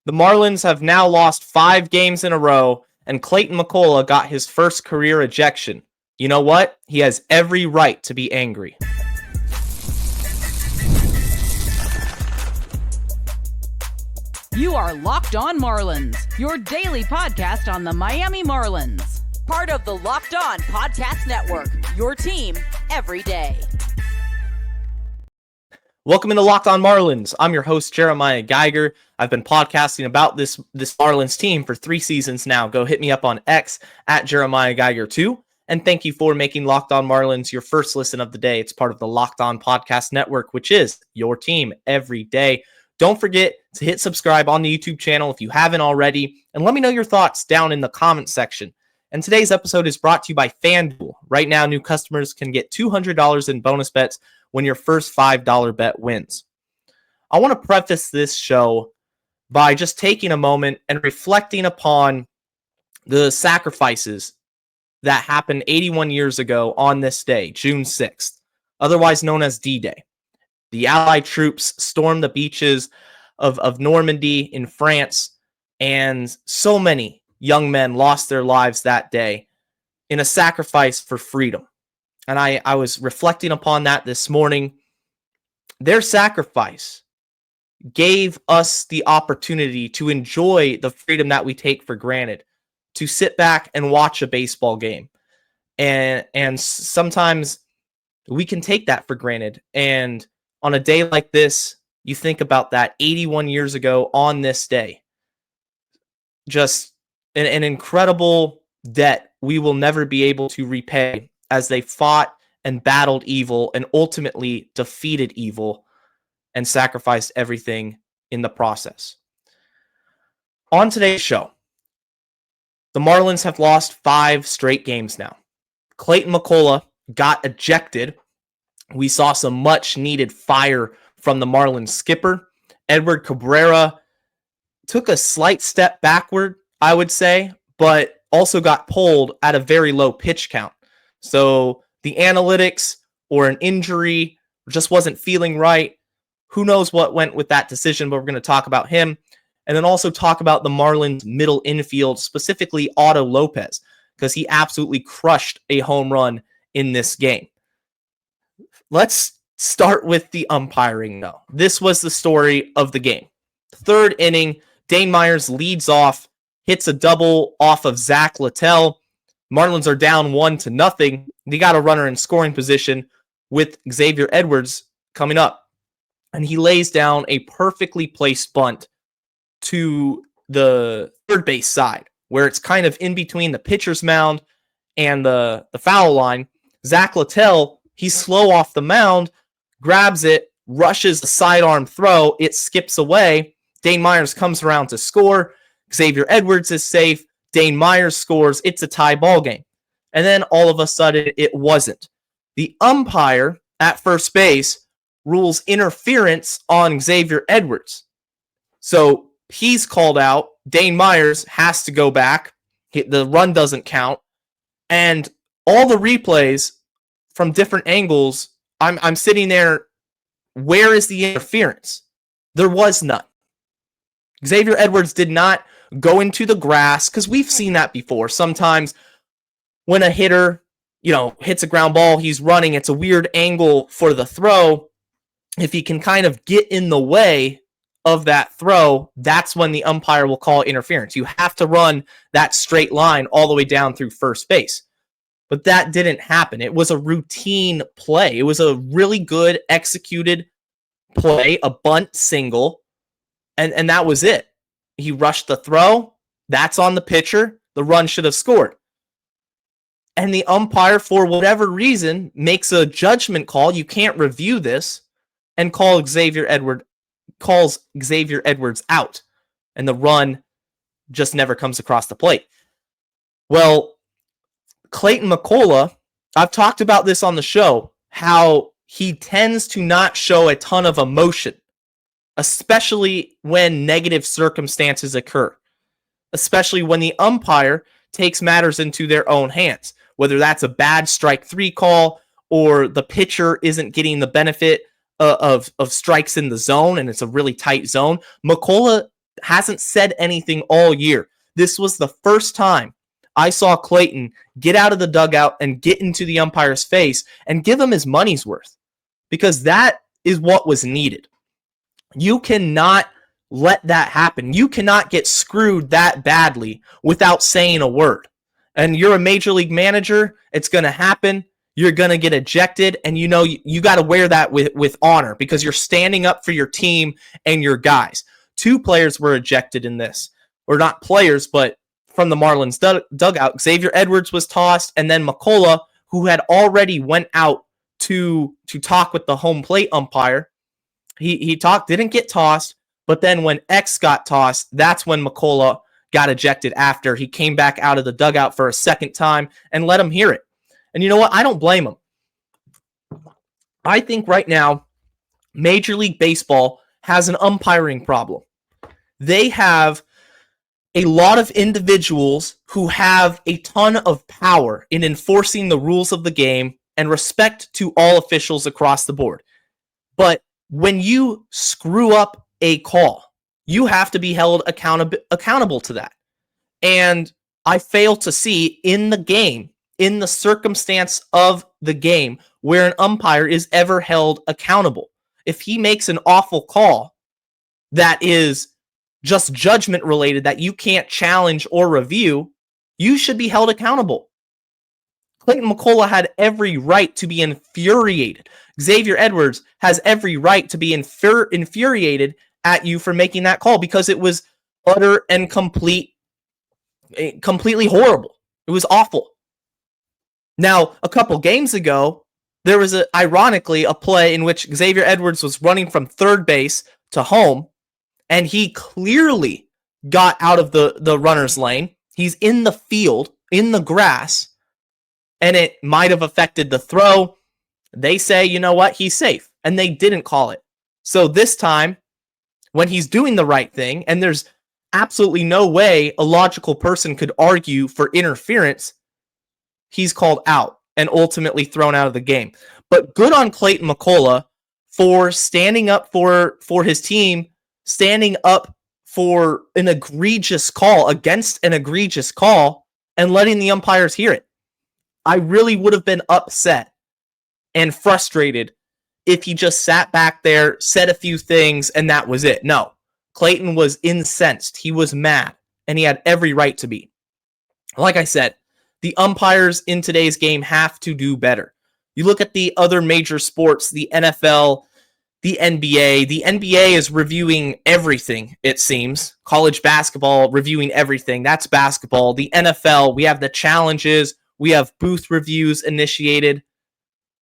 The Marlins have now lost 5 games in a row, and Clayton McCullough got his first career ejection. You know what? He has every right to be angry. You are Locked On Marlins, your daily podcast on the Miami Marlins. Part of the Locked On Podcast Network, your team every day. Welcome into Locked On Marlins. I'm your host, Jeremiah Geiger. I've been podcasting about this Marlins team for 3 seasons now. Go hit me up on X at Jeremiah Geiger 2. And thank you for making Locked On Marlins your first listen of the day. It's part of the Locked On Podcast Network, which is your team every day. Don't forget to hit subscribe on the YouTube channel if you haven't already. And let me know your thoughts down in the comment section. And today's episode is brought to you by FanDuel. Right now, new customers can get $200 in bonus bets when your first $5 bet wins. I want to preface this show by just taking a moment and reflecting upon the sacrifices that happened 81 years ago on this day, June 6th, otherwise known as D-Day. The Allied troops stormed the beaches of Normandy in France, and so many young men lost their lives that day in a sacrifice for freedom. And I was reflecting upon that this morning. Their sacrifice gave us the opportunity to enjoy the freedom that we take for granted, to sit back and watch a baseball game. And sometimes we can take that for granted. And on a day like this, you think about that 81 years ago on this day. Just an incredible debt we will never be able to repay as they fought and battled evil and ultimately defeated evil and sacrificed everything in the process. On today's show, the Marlins have lost 5 straight games now. Clayton McCullough got ejected. We saw some much needed fire from the Marlins skipper. Edward Cabrera took a slight step backward, I would say, but also got pulled at a very low pitch count. So the analytics or an injury just wasn't feeling right. Who knows what went with that decision, but we're going to talk about him. And then also talk about the Marlins middle infield, specifically Otto Lopez, because he absolutely crushed a home run in this game. Let's start with the umpiring, though. This was the story of the game. 3rd inning, Dane Myers leads off, hits a double off of Zach Littell. Marlins are down 1-0. They got a runner in scoring position with Xavier Edwards coming up. And he lays down a perfectly placed bunt to the third base side, where it's kind of in between the pitcher's mound and the foul line. Zach Littell, he's slow off the mound, grabs it, rushes a sidearm throw. It skips away. Dane Myers comes around to score. Xavier Edwards is safe. Dane Myers scores. It's a tie ball game. And then all of a sudden, it wasn't. The umpire at first base rules interference on Xavier Edwards. So he's called out. Dane Myers has to go back. The run doesn't count. And all the replays from different angles, I'm sitting there, where is the interference? There was none. Xavier Edwards did not go into the grass, because we've seen that before. Sometimes when a hitter, hits a ground ball, he's running, it's a weird angle for the throw. If he can kind of get in the way of that throw, that's when the umpire will call interference. You have to run that straight line all the way down through first base. But that didn't happen. It was a routine play. It was a really good executed play, a bunt single, and that was it. He rushed the throw. That's on the pitcher. The run should have scored. And the umpire, for whatever reason, makes a judgment call. You can't review this, and calls Xavier Edwards out. And the run just never comes across the plate. Well, Clayton McCullough, I've talked about this on the show, how he tends to not show a ton of emotion, especially when negative circumstances occur, especially when the umpire takes matters into their own hands, whether that's a bad strike 3 call or the pitcher isn't getting the benefit of strikes in the zone and it's a really tight zone. McCullough hasn't said anything all year. This was the first time I saw Clayton get out of the dugout and get into the umpire's face and give him his money's worth, because that is what was needed. You cannot let that happen. You cannot get screwed that badly without saying a word. And you're a major league manager. It's going to happen. You're going to get ejected. And you got to wear that with honor, because you're standing up for your team and your guys. 2 players were ejected in this. Or not players, but from the Marlins dugout. Xavier Edwards was tossed, and then McCullough, who had already went out to talk with the home plate umpire. He talked, didn't get tossed, but then when X got tossed, that's when McCullough got ejected after. He came back out of the dugout for a second time and let him hear it. And you know what? I don't blame him. I think right now, Major League Baseball has an umpiring problem. They have a lot of individuals who have a ton of power in enforcing the rules of the game and respect to all officials across the board. But when you screw up a call, you have to be held accountable to that. And I fail to see in the game, in the circumstance of the game, where an umpire is ever held accountable. If he makes an awful call that is just judgment related, that you can't challenge or review, you should be held accountable. Clayton McCullough had every right to be infuriated. Xavier Edwards has every right to be infuriated at you for making that call, because it was utter and completely horrible. It was awful. Now, a couple games ago, there was ironically a play in which Xavier Edwards was running from third base to home, and he clearly got out of the runner's lane. He's in the field, in the grass, and it might have affected the throw. They say, you know what, he's safe, and they didn't call it. So this time, when he's doing the right thing, and there's absolutely no way a logical person could argue for interference, he's called out and ultimately thrown out of the game. But good on Clayton McCullough for standing up for his team, standing up for an egregious call, against an egregious call, and letting the umpires hear it. I really would have been upset and frustrated if he just sat back there, said a few things, and that was it. No, Clayton was incensed. He was mad, and he had every right to be. Like I said, the umpires in today's game have to do better. You look at the other major sports, the NFL, the NBA. The NBA is reviewing everything, it seems. College basketball reviewing everything. That's basketball. The NFL, we have the challenges. We have booth reviews initiated.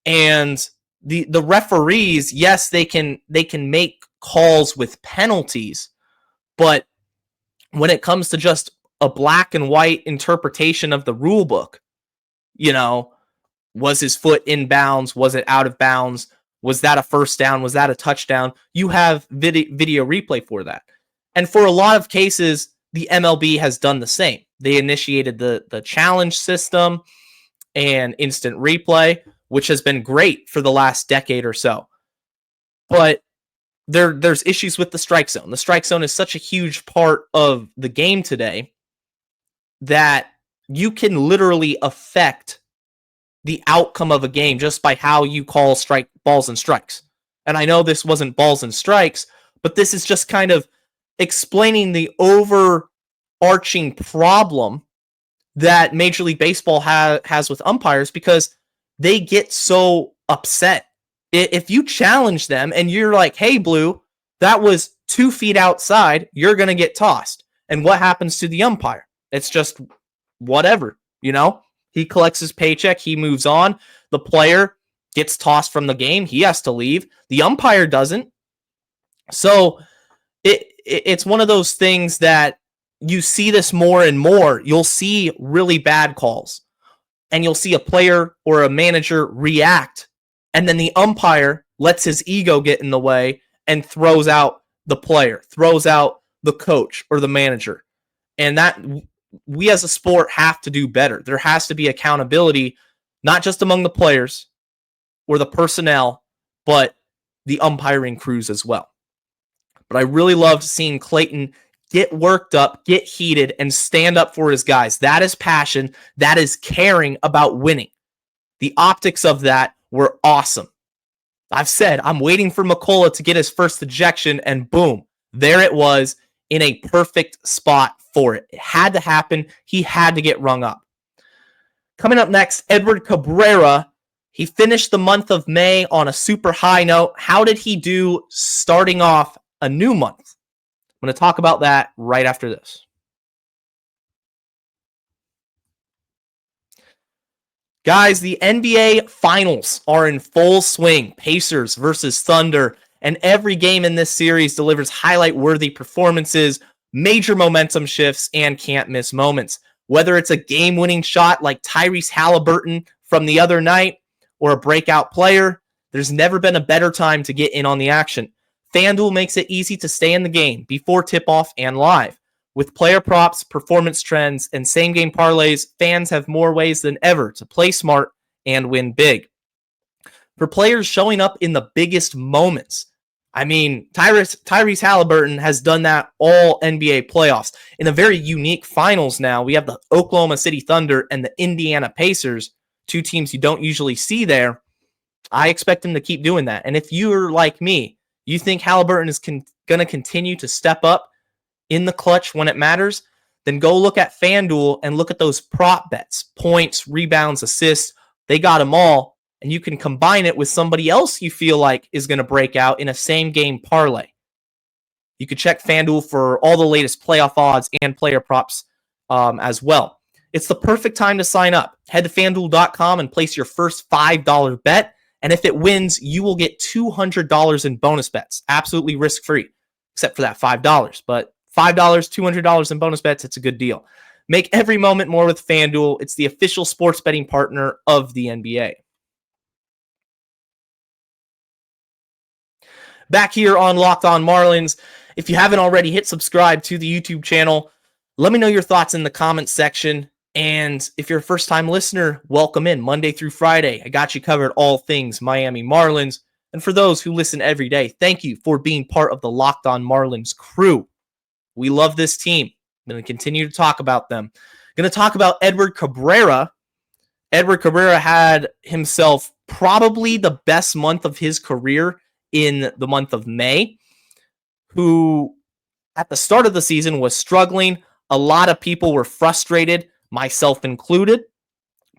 And the referees, yes, they can make calls with penalties, but when it comes to just a black and white interpretation of the rule book, was his foot in bounds? Was it out of bounds? Was that a first down? Was that a touchdown? You have video replay for that. And for a lot of cases, the MLB has done the same. They initiated the challenge system and instant replay, which has been great for the last decade or so. But there's issues with the strike zone. The strike zone is such a huge part of the game today that you can literally affect the outcome of a game just by how you call balls and strikes. And I know this wasn't balls and strikes, but this is just kind of explaining the overarching problem that Major League Baseball has with umpires, because they get so upset. If you challenge them and you're like, hey, Blue, that was 2 feet outside, you're going to get tossed. And what happens to the umpire? It's just whatever, He collects his paycheck, he moves on. The player gets tossed from the game, he has to leave. The umpire doesn't. So it's one of those things that you see this more and more. You'll see really bad calls, and you'll see a player or a manager react, and then the umpire lets his ego get in the way and throws out the player, throws out the coach or the manager. And that we as a sport have to do better. There has to be accountability, not just among the players or the personnel, but the umpiring crews as well. But I really loved seeing Clayton get worked up, get heated, and stand up for his guys. That is passion. That is caring about winning. The optics of that were awesome. I've said I'm waiting for McCullough to get his first ejection, and boom, there it was in a perfect spot for it. It had to happen. He had to get rung up. Coming up next, Edward Cabrera. He finished the month of May on a super high note. How did he do starting off a new month? I'm going to talk about that right after this. Guys, the NBA Finals are in full swing. Pacers versus Thunder. And every game in this series delivers highlight-worthy performances, major momentum shifts, and can't-miss moments. Whether it's a game-winning shot like Tyrese Halliburton from the other night or a breakout player, there's never been a better time to get in on the action. FanDuel makes it easy to stay in the game before tip-off and live. With player props, performance trends, and same-game parlays, fans have more ways than ever to play smart and win big. For players showing up in the biggest moments, I mean, Tyrese Halliburton has done that all NBA playoffs. In a very unique finals now, we have the Oklahoma City Thunder and the Indiana Pacers, two teams you don't usually see there. I expect him to keep doing that. And if you're like me, you think Halliburton is going to continue to step up in the clutch when it matters, then go look at FanDuel and look at those prop bets, points, rebounds, assists. They got them all, and you can combine it with somebody else you feel like is going to break out in a same-game parlay. You can check FanDuel for all the latest playoff odds and player props as well. It's the perfect time to sign up. Head to FanDuel.com and place your first $5 bet, and if it wins, you will get $200 in bonus bets, absolutely risk-free, except for that $5. But $5, $200 in bonus bets, it's a good deal. Make every moment more with FanDuel. It's the official sports betting partner of the NBA. Back here on Locked On Marlins. If you haven't already, hit subscribe to the YouTube channel. Let me know your thoughts in the comments section. And if you're a first-time listener, welcome in Monday through Friday. I got you covered all things Miami Marlins. And for those who listen every day, thank you for being part of the Locked On Marlins crew. We love this team. I'm going to continue to talk about them. Going to talk about Edward Cabrera. Edward Cabrera had himself probably the best month of his career in the month of May, who at the start of the season was struggling. A lot of people were frustrated, myself included,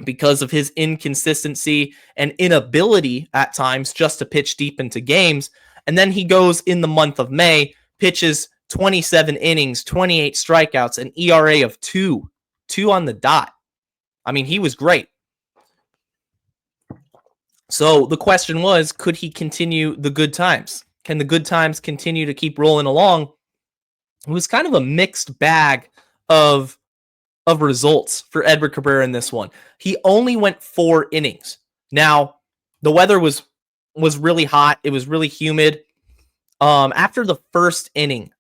because of his inconsistency and inability at times just to pitch deep into games. And then he goes in the month of May, pitches 27 innings, 28 strikeouts, an ERA of 2 on the dot. I mean, he was great. So the question was, could he continue the good times? Can the good times continue to keep rolling along? It was kind of a mixed bag of results for Edward Cabrera in this one. He only went 4 innings. Now, the weather was really hot. It was really humid. After the first inning,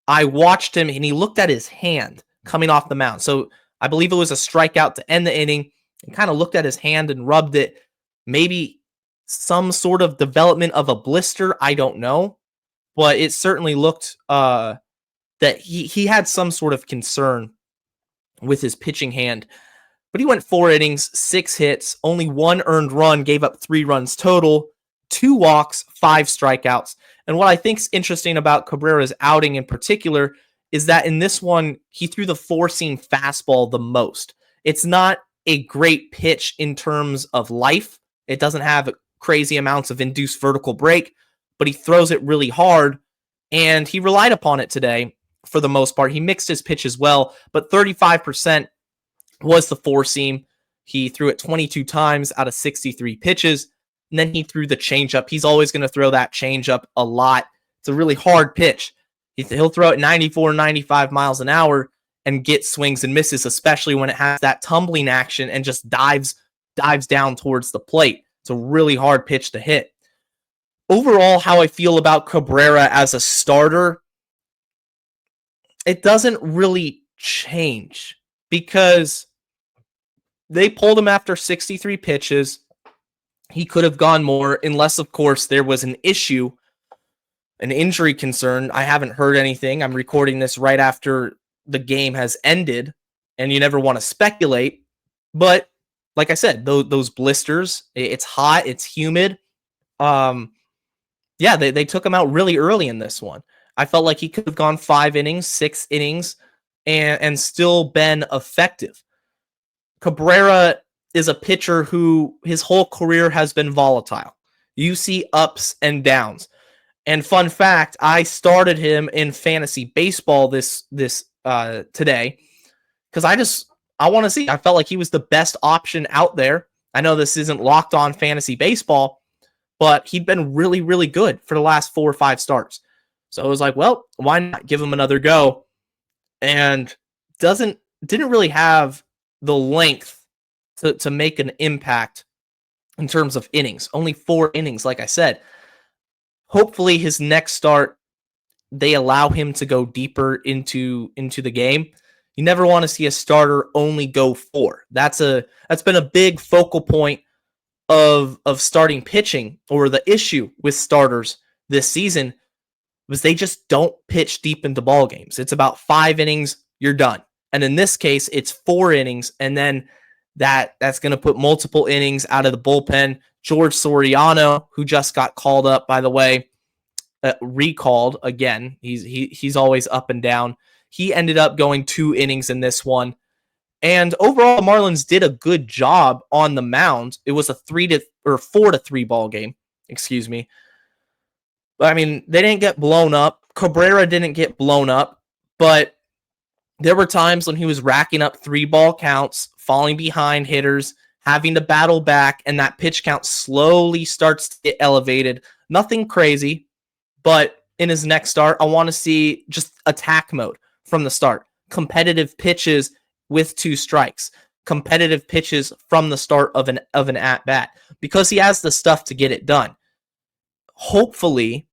I watched him, and he looked at his hand coming off the mound. So I believe it was a strikeout to end the inning, and kind of looked at his hand and rubbed it. Maybe some sort of development of a blister. I don't know. But it certainly looked that he had some sort of concern with his pitching hand. But he went 4 innings, 6 hits, only 1 earned run, gave up 3 runs total, 2 walks, 5 strikeouts. And what I think is interesting about Cabrera's outing in particular is that in this one, he threw the 4-seam fastball the most. It's not a great pitch in terms of life. It doesn't have crazy amounts of induced vertical break, but he throws it really hard, and he relied upon it today for the most part. He mixed his pitch as well, but 35% was the 4-seam. He threw it 22 times out of 63 pitches, and then he threw the changeup. He's always going to throw that changeup a lot. It's a really hard pitch. He'll throw it 94, 95 miles an hour and get swings and misses, especially when it has that tumbling action and just dives down towards the plate. It's a really hard pitch to hit. Overall, how I feel about Cabrera as a starter, it doesn't really change because they pulled him after 63 pitches. He could have gone more unless, of course, there was an issue an injury concern. I haven't heard anything. I'm recording this right after the game has ended, and you never want to speculate. But like I said, those blisters, it's hot, it's humid. Yeah, they took him out really early in this one. I felt like he could have gone 5 innings, 6 innings, and still been effective. Cabrera is a pitcher who his whole career has been volatile. You see ups and downs. And fun fact, I started him in fantasy baseball this today because I want to see. I felt like he was the best option out there. I know this isn't locked on fantasy baseball, but he'd been really, really good for the last 4 or 5 starts. So I was like, well, why not give him another go? And didn't really have the length to make an impact in terms of innings. Only 4 innings, like I said. Hopefully his next start, they allow him to go deeper into the game. You never want to see a starter only go 4. That's been a big focal point of starting pitching, or the issue with starters this season was they just don't pitch deep into ball games. It's about 5 innings, you're done. And in this case, it's 4 innings, and then that's going to put multiple innings out of the bullpen. George Soriano, who just got called up, by the way, recalled again. He's always up and down. He ended up going 2 innings in this one. And overall, the Marlins did a good job on the mound. It was a 4-3 ball game. Excuse me. I mean, they didn't get blown up. Cabrera didn't get blown up, but there were times when he was racking up 3-ball counts, falling behind hitters, having to battle back, and that pitch count slowly starts to get elevated. Nothing crazy, but in his next start, I want to see just attack mode from the start. Competitive pitches with 2 strikes. Competitive pitches from the start of an at-bat, because he has the stuff to get it done. Hopefully,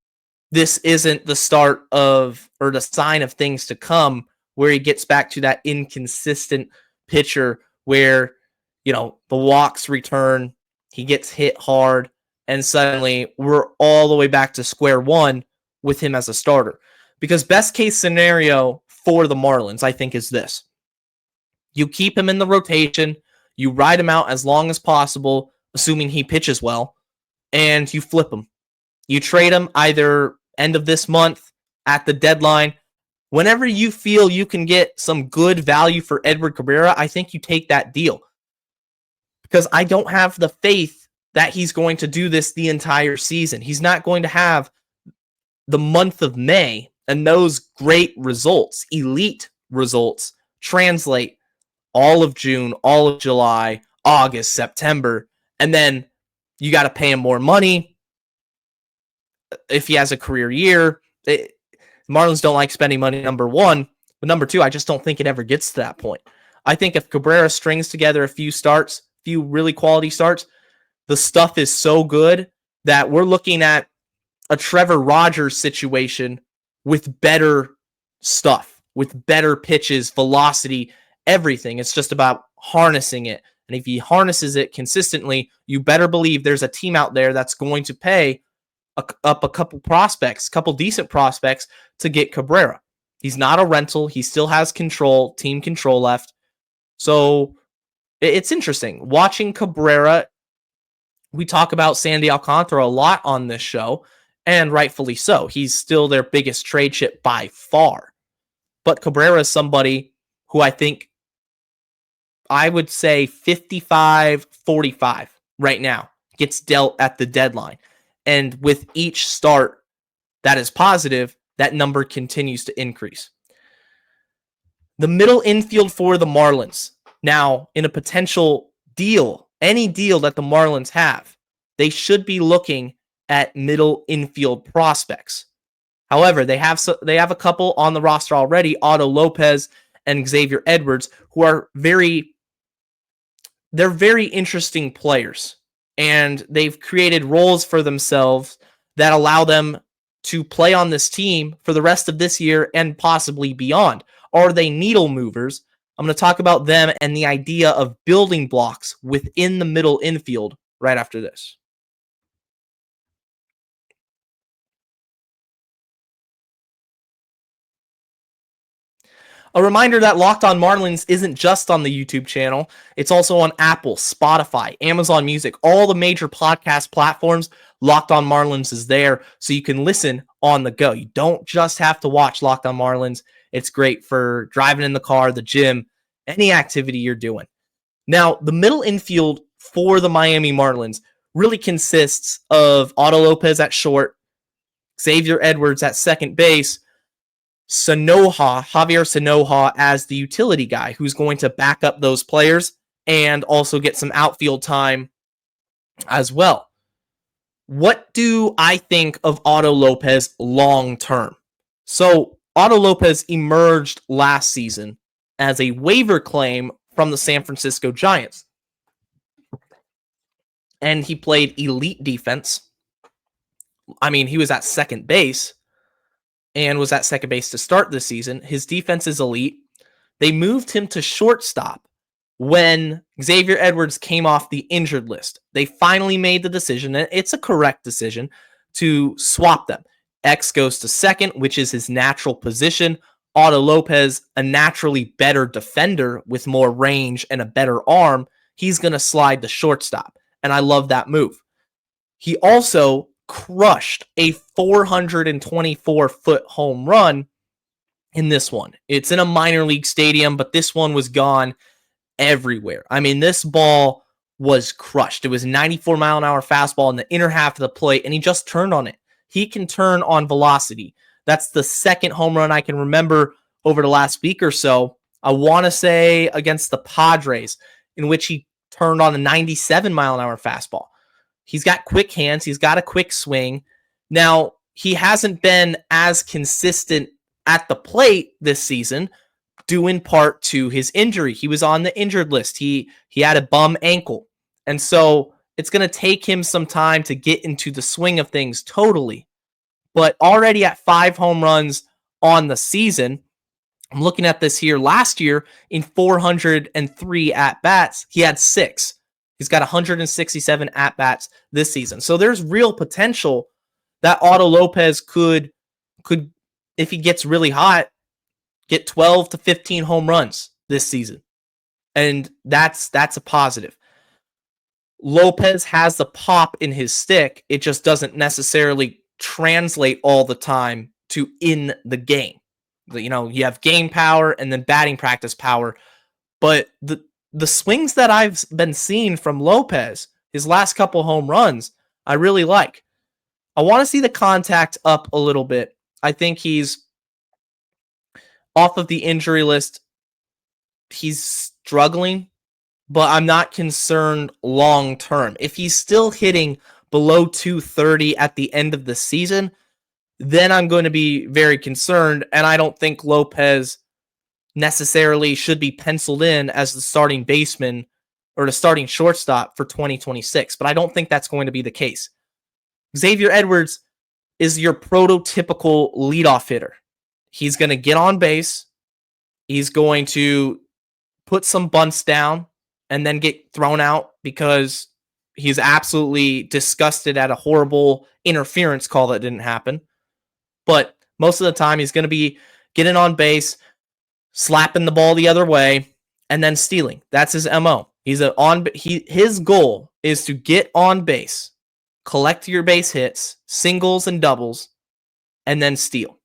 this isn't the start of, or the sign of things to come, where he gets back to that inconsistent pitcher where, the walks return, he gets hit hard, and suddenly we're all the way back to square one with him as a starter. Because best case scenario for the Marlins, I think, is this. You keep him in the rotation, you ride him out as long as possible, assuming he pitches well, and you flip him. You trade him either end of this month, at the deadline. Whenever you feel you can get some good value for Edward Cabrera, I think you take that deal. Because I don't have the faith that he's going to do this the entire season. He's not going to have the month of May and those great results, elite results, translate all of June, all of July, August, September, and then you got to pay him more money if he has a career year. Marlins don't like spending money, number one. But number two, I just don't think it ever gets to that point. I think if Cabrera strings together a few really quality starts, the stuff is so good that we're looking at a Trevor Rogers situation with better stuff, with better pitches, velocity, everything. It's just about harnessing it. And if he harnesses it consistently, you better believe there's a team out there that's going to pay up a couple decent prospects to get Cabrera. He's not a rental. He still has team control left. So it's interesting. Watching Cabrera, we talk about Sandy Alcantara a lot on this show, and rightfully so. He's still their biggest trade chip by far. But Cabrera is somebody who I think I would say 55-45 right now gets dealt at the deadline. And with each start that is positive, that number continues to increase. The middle infield for the Marlins. Now, in a potential deal, any deal that the Marlins have, they should be looking at middle infield prospects. However, they have a couple on the roster already, Otto Lopez and Xavier Edwards, who are very interesting players. And they've created roles for themselves that allow them to play on this team for the rest of this year and possibly beyond. Are they needle movers? I'm going to talk about them and the idea of building blocks within the middle infield right after this. A reminder that Locked On Marlins isn't just on the YouTube channel. It's also on Apple, Spotify, Amazon Music, all the major podcast platforms. Locked On Marlins is there, so you can listen on the go. You don't just have to watch Locked On Marlins. It's great for driving in the car, the gym, any activity you're doing. Now, the middle infield for the Miami Marlins really consists of Otto Lopez at short, Xavier Edwards at second base, Javier Sanoja as the utility guy who's going to back up those players and also get some outfield time as well. What do I think of Otto Lopez long term? So Otto Lopez emerged last season as a waiver claim from the San Francisco Giants. And he played elite defense. I mean, he was at second base and was at second base to start this season. His defense is elite. They moved him to shortstop when Xavier Edwards came off the injured list. They finally made the decision, and it's a correct decision, to swap them. X goes to second, which is his natural position. Otto Lopez, a naturally better defender with more range and a better arm, he's going to slide to shortstop. And I love that move. He also crushed a 424-foot home run in this one. It's in a minor league stadium, but this one was gone everywhere. I mean, this ball was crushed. It was a 94-mile-an-hour fastball in the inner half of the plate, and he just turned on it. He can turn on velocity. That's the second home run I can remember over the last week or so. I want to say against the Padres, in which he turned on a 97-mile-an-hour fastball. He's got quick hands. He's got a quick swing. Now, he hasn't been as consistent at the plate this season, due in part to his injury. He was on the injured list. He had a bum ankle. And so it's going to take him some time to get into the swing of things totally. But already at 5 home runs on the season, I'm looking at this here. Last year, in 403 at-bats, he had 6. He's got 167 at-bats this season. So there's real potential that Otto Lopez could, if he gets really hot, get 12 to 15 home runs this season. And that's a positive. Lopez has the pop in his stick. It just doesn't necessarily translate all the time to in the game. You know, you have game power and then batting practice power. But the swings that I've been seeing from Lopez, his last couple home runs, I really like. I want to see the contact up a little bit. I think he's off of the injury list. He's struggling, but I'm not concerned long term. If he's still hitting below 230 at the end of the season, then I'm going to be very concerned, and I don't think Lopez necessarily should be penciled in as the starting baseman or the starting shortstop for 2026, but I don't think that's going to be the case. Xavier Edwards is your prototypical leadoff hitter. He's going to get on base. He's going to put some bunts down and then get thrown out because he's absolutely disgusted at a horrible interference call that didn't happen. But most of the time, he's going to be getting on base, slapping the ball the other way, and then stealing. That's his MO. His goal is to get on base, collect your base hits, singles and doubles, and then steal.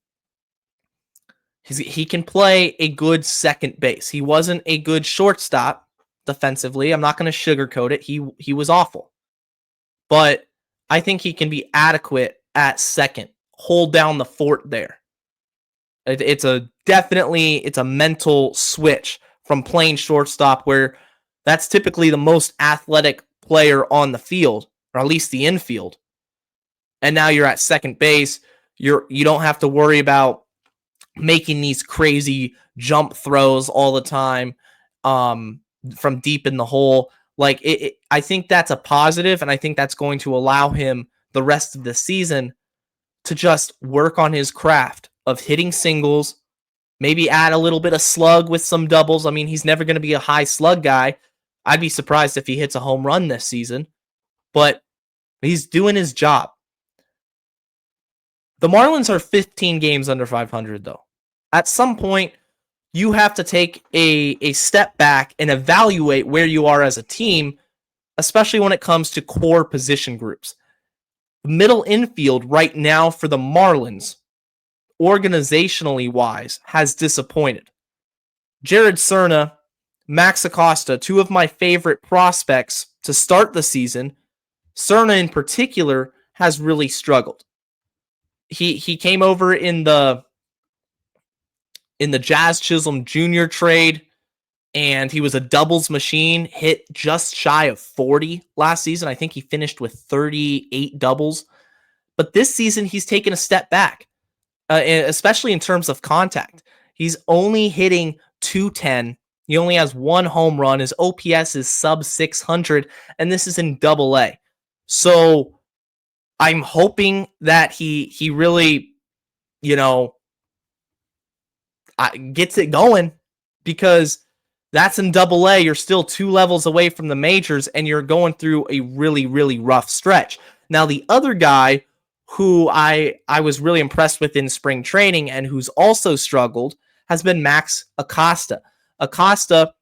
He can play a good second base. He wasn't a good shortstop defensively. I'm not going to sugarcoat it. He was awful. But I think he can be adequate at second. Hold down the fort there. It's a mental switch from playing shortstop, where that's typically the most athletic player on the field, or at least the infield. And now you're at second base. You don't have to worry about making these crazy jump throws all the time from deep in the hole. Like I think that's a positive, and I think that's going to allow him the rest of the season to just work on his craft of hitting singles, maybe add a little bit of slug with some doubles. I mean, he's never going to be a high slug guy. I'd be surprised if he hits a home run this season, but he's doing his job. The Marlins are 15 games under 500, though. At some point, you have to take a step back and evaluate where you are as a team, especially when it comes to core position groups. Middle infield right now for the Marlins, organizationally wise, has disappointed. Jared Cerna, Max Acosta, two of my favorite prospects to start the season. Cerna in particular has really struggled. He came over in the Jazz Chisholm Jr. trade, and he was a doubles machine, hit just shy of 40 last season. I think he finished with 38 doubles. But this season, he's taken a step back, especially in terms of contact. He's only hitting .210. He only has one home run. His OPS is sub 600, and this is in Double-A. So I'm hoping that he really, gets it going, because that's in Double-A. You're still 2 levels away from the majors, and you're going through a really, really rough stretch. Now, the other guy who I was really impressed with in spring training and who's also struggled has been Max Acosta. Acosta,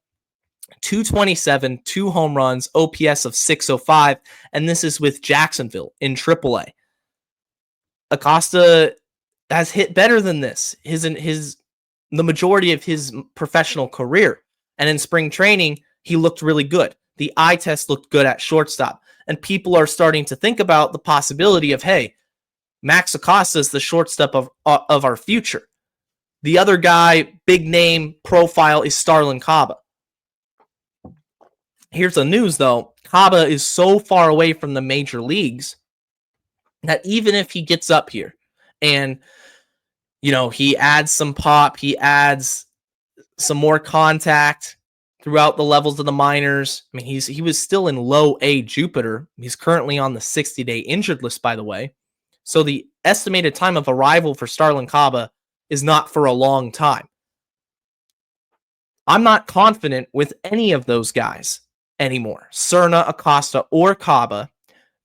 227, 2 home runs, OPS of 605, and this is with Jacksonville in Triple-A. Acosta has hit better than this the majority of his professional career, and in spring training, he looked really good. The eye test looked good at shortstop, and people are starting to think about the possibility of, hey, Max Acosta is the shortstop of our future. The other guy, big name profile, is Starlin Caba. Here's the news, though. Caba is so far away from the major leagues that even if he gets up here and, he adds some pop, he adds some more contact throughout the levels of the minors. I mean, he was still in low A Jupiter. He's currently on the 60-day injured list, by the way. So the estimated time of arrival for Starlin Caba is not for a long time. I'm not confident with any of those guys anymore, Cerna, Acosta, or Caba,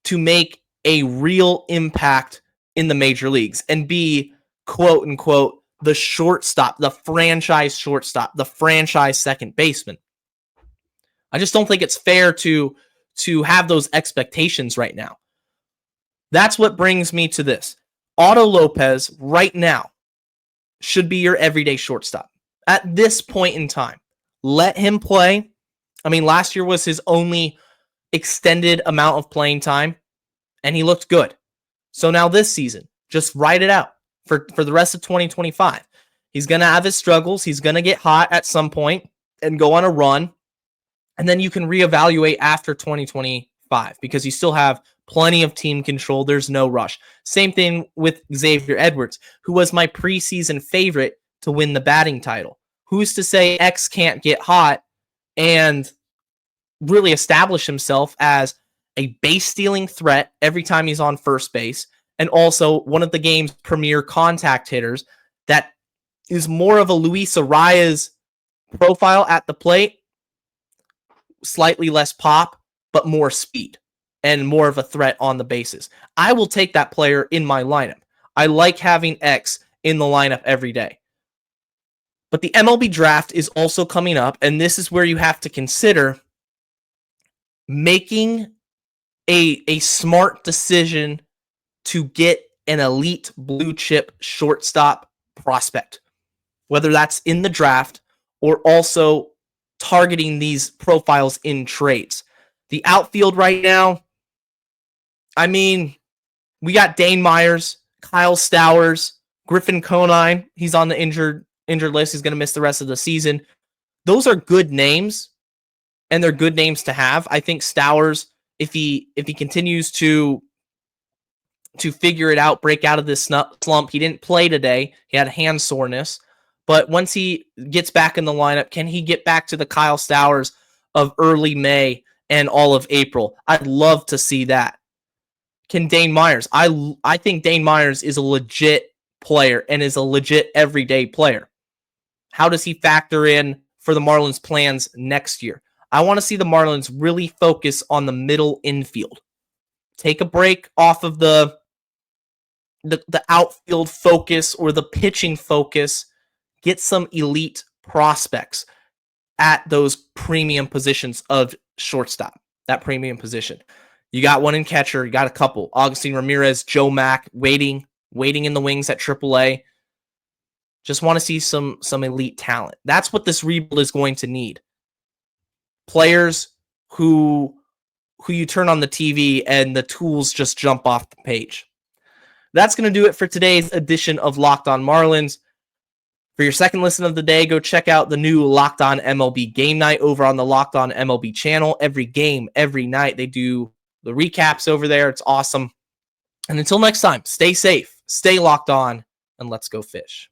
to make a real impact in the major leagues and be, quote unquote, the shortstop, the franchise shortstop, the franchise second baseman. I just don't think it's fair to have those expectations right now. That's what brings me to this. Otto Lopez right now should be your everyday shortstop. At this point in time, let him play. I mean, last year was his only extended amount of playing time, and he looked good. So now this season, just ride it out for the rest of 2025. He's going to have his struggles. He's going to get hot at some point and go on a run, and then you can reevaluate after 2025 because you still have plenty of team control. There's no rush. Same thing with Xavier Edwards, who was my preseason favorite to win the batting title. Who's to say X can't get hot and really establish himself as a base-stealing threat every time he's on first base, and also one of the game's premier contact hitters that is more of a Luis Arias profile at the plate, slightly less pop, but more speed and more of a threat on the bases. I will take that player in my lineup. I like having X in the lineup every day. But the MLB draft is also coming up, and this is where you have to consider making a smart decision to get an elite blue chip shortstop prospect, whether that's in the draft or also targeting these profiles in trades. The outfield right now, I mean, we got Dane Myers, Kyle Stowers, Griffin Conine. He's on the injured list. He's going to miss the rest of the season. Those are good names, and they're good names to have. I think Stowers, if he continues to figure it out, break out of this slump. He didn't play today. He had hand soreness. But once he gets back in the lineup, can he get back to the Kyle Stowers of early May and all of April? I'd love to see that. Can Dane Myers? I think Dane Myers is a legit player and is a legit everyday player. How does he factor in for the Marlins' plans next year? I want to see the Marlins really focus on the middle infield. Take a break off of the outfield focus or the pitching focus. Get some elite prospects at those premium positions of shortstop, that premium position. You got one in catcher, you got a couple. Augustine Ramirez, Joe Mack, waiting in the wings at AAA. Just want to see some elite talent. That's what this rebuild is going to need. Players who you turn on the TV and the tools just jump off the page. That's going to do it for today's edition of Locked On Marlins. For your second listen of the day, go check out the new Locked On MLB Game Night over on the Locked On MLB channel. Every game, every night, they do the recaps over there. It's awesome. And until next time, stay safe, stay locked on, and let's go fish.